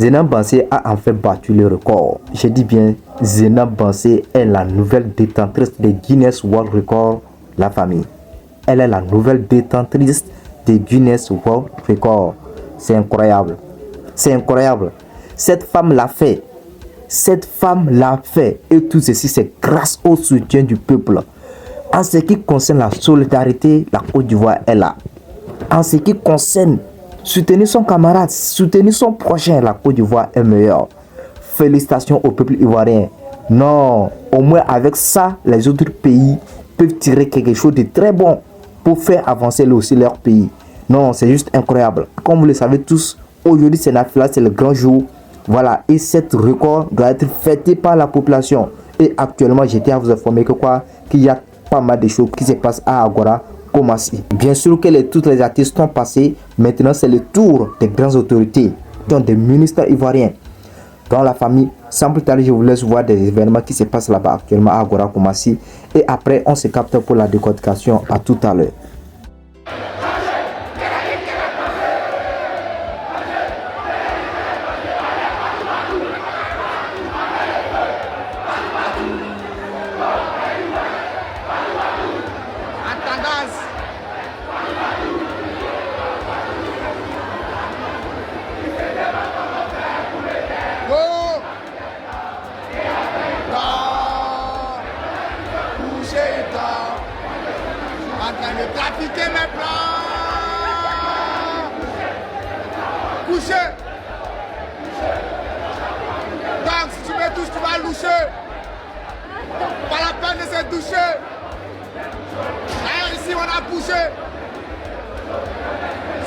Zénab Bansé a enfin battu le record. Je dis bien, Zénab Bansé est la nouvelle détentrice des Guinness World Records, la famille. Elle est la nouvelle détentrice des Guinness World Records. C'est incroyable. C'est incroyable. Cette femme l'a fait. Cette femme l'a fait. Et tout ceci, c'est grâce au soutien du peuple. En ce qui concerne la solidarité, la Côte d'Ivoire est là. En ce qui concerne soutenir son camarade, soutenir son prochain, la Côte d'Ivoire est meilleure. Félicitations au peuple ivoirien. Non, au moins avec ça, les autres pays peuvent tirer quelque chose de très bon pour faire avancer aussi leur pays. Non, c'est juste incroyable. Comme vous le savez tous, aujourd'hui c'est Nafila, c'est le grand jour. Voilà, et cet record doit être fêté par la population. Et actuellement, j'étais à vous informer que quoi, qu'il y a pas mal de choses qui se passent à Agora, Koumassi. Bien sûr que tous les artistes sont passés. Maintenant, c'est le tour des grandes autorités, donc des ministres ivoiriens. Dans la famille, sans plus tarder, je vous laisse voir des événements qui se passent là-bas actuellement à Agora, Koumassi. Et après, on se capte pour la décortication. À tout à l'heure. Trafiquer mes plans. Coucher. Donc si tu me touches, tu vas loucher. Pas la peine de se toucher. D'ailleurs ici on a poussé.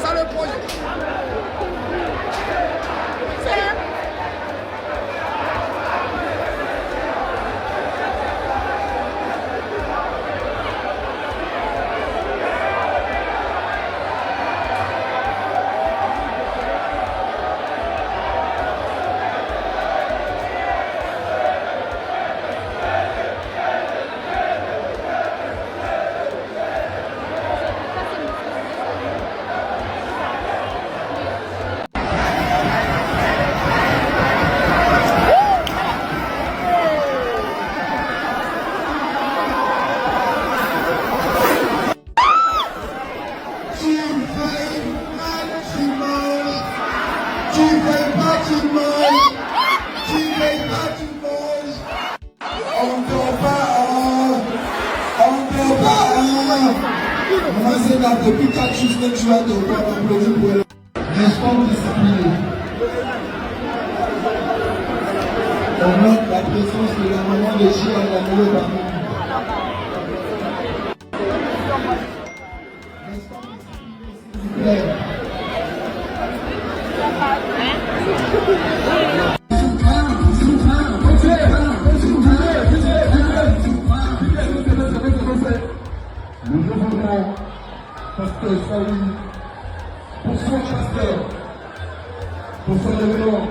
Ça le projet. Depuis 4 semaines, je vais applaudir pour elle. Restons disciplinés. On note la présence de la maman de Chia et la nouvelle parmi nous. Restons disciplinés, s'il vous plaît. Le nouveau nom, Pasteur Saouli, pour son pasteur, pour son événement.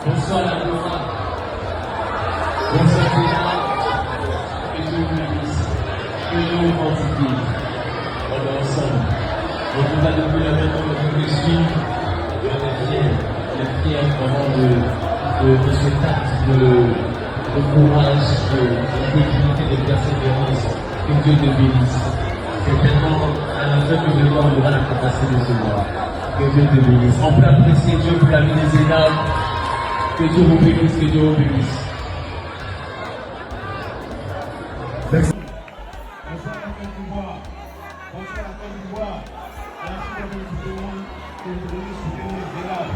Bonsoir la gloire. Bonsoir Bénin. Que Dieu vous bénisse. Que Dieu vous fortifie. On est ensemble. Donc on va depuis la maison de notre esprit. Et on est fiers vraiment de cet acte de courage, de dignité, de persévérance. Que Dieu te bénisse. C'est tellement un affaire que de voir on aura la capacité de se voir. Que Dieu te bénisse. On peut apprécier Dieu pour la vie des Zénab. Que Dieu vous bénisse, que Dieu vous bénisse. Merci. Bonsoir la Côte d'Ivoire. Bonsoir la Côte d'Ivoire. Merci de nous soutenir, que vous venez soutenir Zénab.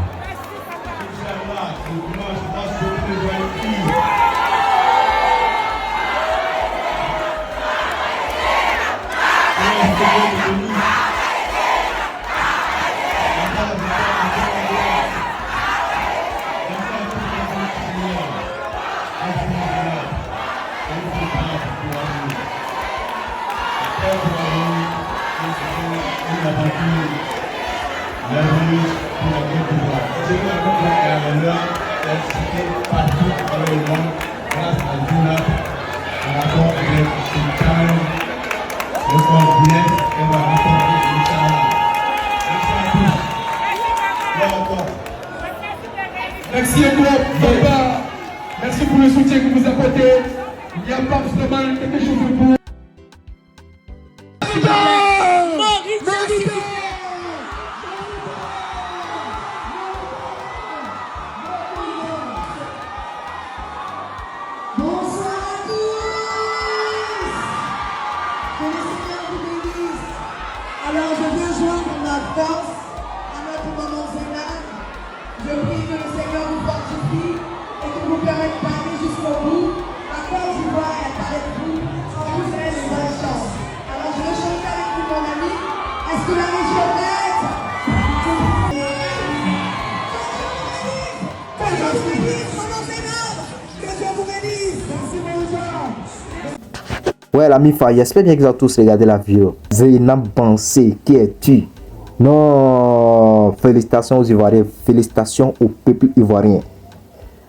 Inch'Allah, ce dimanche, je passe beaucoup de joyeux. Bienvenue pour la Côte d'Ivoire. C'est une rencontre à la valeur expliquée partout dans le monde grâce à Zénab en rapport avec ce calme, le corps blesse et la rencontre. y a pas seulement quelque chose de beau. Alors je viens joindre ma force à notre maman Zénab. Je prie que le Seigneur vous fortifie et qu'il vous permette d'aller jusqu'au bout. La Côte d'Ivoire est avec vous. Vous avez une bonne chance. Alors je vais chanter avec vous, mon ami. Est-ce que la région est prête? Que Dieu vous bénisse, maman Zénab. Que Dieu vous bénisse. Merci, mon Jean. Ouais, l'ami Faye, j'espère bien qu'ils ont tous regardé la vidéo. Zeynab Bansé, qui es-tu? Non, félicitations aux Ivoiriens, félicitations au peuple ivoirien.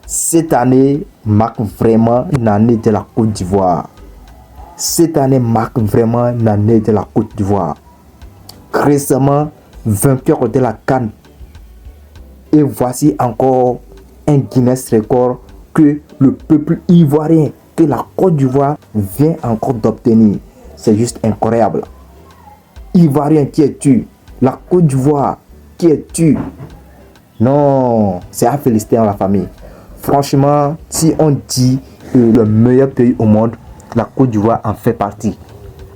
Cette année marque vraiment une année de la Côte d'Ivoire. Cette année marque vraiment une année de la Côte d'Ivoire. Récemment, vainqueur de la CAN. Et voici encore un Guinness record que le peuple ivoirien, que la Côte d'Ivoire vient encore d'obtenir. C'est juste incroyable. Ivoirien, qui es-tu? La Côte d'Ivoire, qui es-tu? Non, c'est à féliciter la famille. Franchement, si on dit le meilleur pays au monde, la Côte d'Ivoire en fait partie.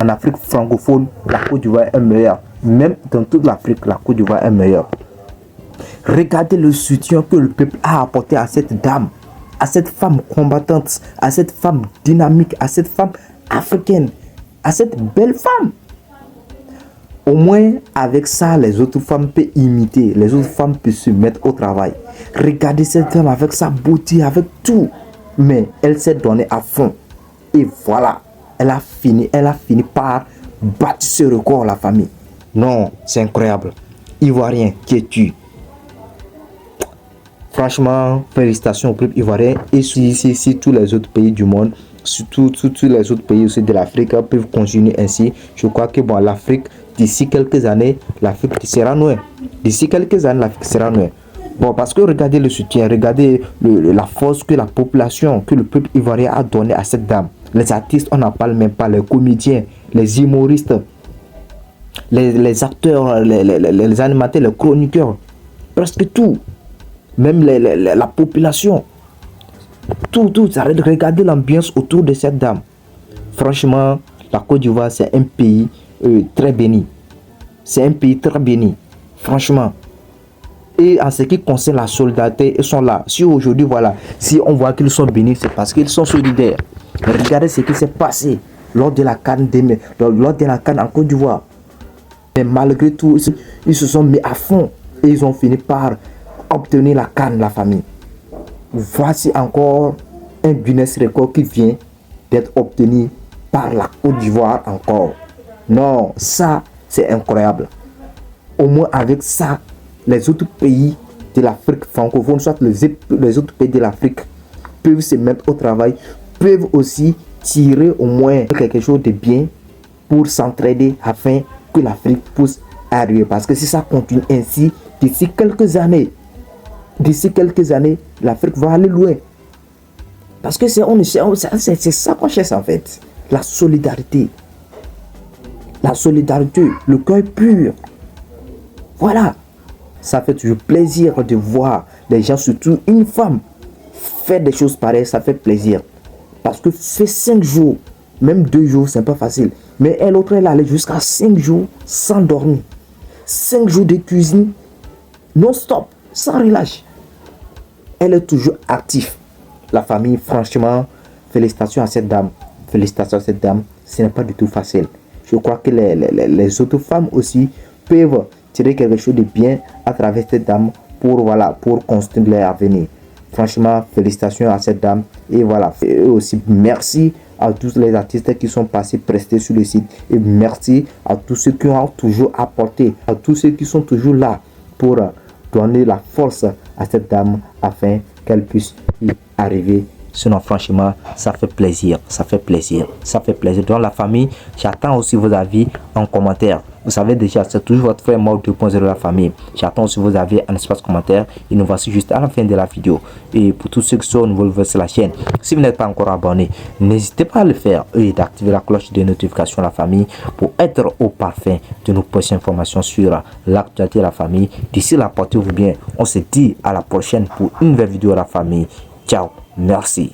En Afrique francophone, la Côte d'Ivoire est meilleure. Même dans toute l'Afrique, la Côte d'Ivoire est meilleure. Regardez le soutien que le peuple a apporté à cette dame, à cette femme combattante, à cette femme dynamique, à cette femme africaine, à cette belle femme. Au moins, avec ça, les autres femmes peuvent imiter, les autres femmes peuvent se mettre au travail. Regardez cette femme avec sa beauté, avec tout. Mais elle s'est donnée à fond. Et voilà, elle a fini par battre ce record, la famille. Non, c'est incroyable. Ivoirien, qui es-tu? Franchement, félicitations au peuple ivoirien et si tous les autres pays du monde, surtout tous les autres pays aussi de l'Afrique peuvent continuer ainsi. Je crois que bon, l'Afrique, d'ici quelques années, l'Afrique sera loin. D'ici quelques années, l'Afrique sera loin. Bon, parce que regardez le soutien, regardez la force que la population, que le peuple ivoirien a donné à cette dame. Les artistes, on n'en parle même pas, les comédiens, les humoristes, les acteurs, les animateurs, les chroniqueurs, presque tout. Même la population, tout, regardez l'ambiance autour de cette dame. Franchement, la Côte d'Ivoire, c'est un pays très béni. C'est un pays très béni, franchement. Et en ce qui concerne la solidarité, ils sont là. Si aujourd'hui, voilà, si on voit qu'ils sont bénis, c'est parce qu'ils sont solidaires. Regardez ce qui s'est passé lors de la CAN en Côte d'Ivoire. Mais malgré tout, ils se sont mis à fond et ils ont fini par obtenir la CAN, la famille. Voici encore un Guinness record qui vient d'être obtenu par la Côte d'Ivoire encore. Non, ça c'est incroyable. Au moins avec ça, les autres pays de l'Afrique francophone, soit les autres pays de l'Afrique, peuvent se mettre au travail, peuvent aussi tirer au moins quelque chose de bien pour s'entraider afin que l'Afrique puisse arriver. Parce que si ça continue ainsi, d'ici quelques années, l'Afrique va aller loin. Parce que c'est ça qu'on cherche en fait. La solidarité. La solidarité, le cœur pur. Voilà. Ça fait toujours plaisir de voir les gens, surtout une femme, faire des choses pareilles, ça fait plaisir. Parce que faire 5 jours, même 2 jours, c'est pas facile. Mais elle autre, elle allait jusqu'à 5 jours sans dormir. 5 jours de cuisine, non-stop, sans relâche. Elle est toujours active. La famille, franchement, félicitations à cette dame. Félicitations à cette dame. Ce n'est pas du tout facile. Je crois que les autres femmes aussi peuvent tirer quelque chose de bien à travers cette dame pour construire leur avenir. Franchement, félicitations à cette dame. Et voilà. Et aussi, merci à tous les artistes qui sont passés prester sur le site. Et merci à tous ceux qui ont toujours apporté, à tous ceux qui sont toujours là pour donner la force à cette dame afin qu'elle puisse y arriver. Sinon, franchement, ça fait plaisir. Ça fait plaisir. Ça fait plaisir. Dans la famille, j'attends aussi vos avis en commentaire. Vous savez déjà, c'est toujours votre frère Mao 2.0 la famille. J'attends aussi vos avis en espace commentaire et nous voici juste à la fin de la vidéo. Et pour tous ceux qui sont nouveaux sur la chaîne, si vous n'êtes pas encore abonné, n'hésitez pas à le faire et d'activer la cloche de notification la famille pour être au parfum de nos prochaines informations sur l'actualité de la famille. D'ici là, portez-vous bien. On se dit à la prochaine pour une nouvelle vidéo à la famille. Ciao, merci.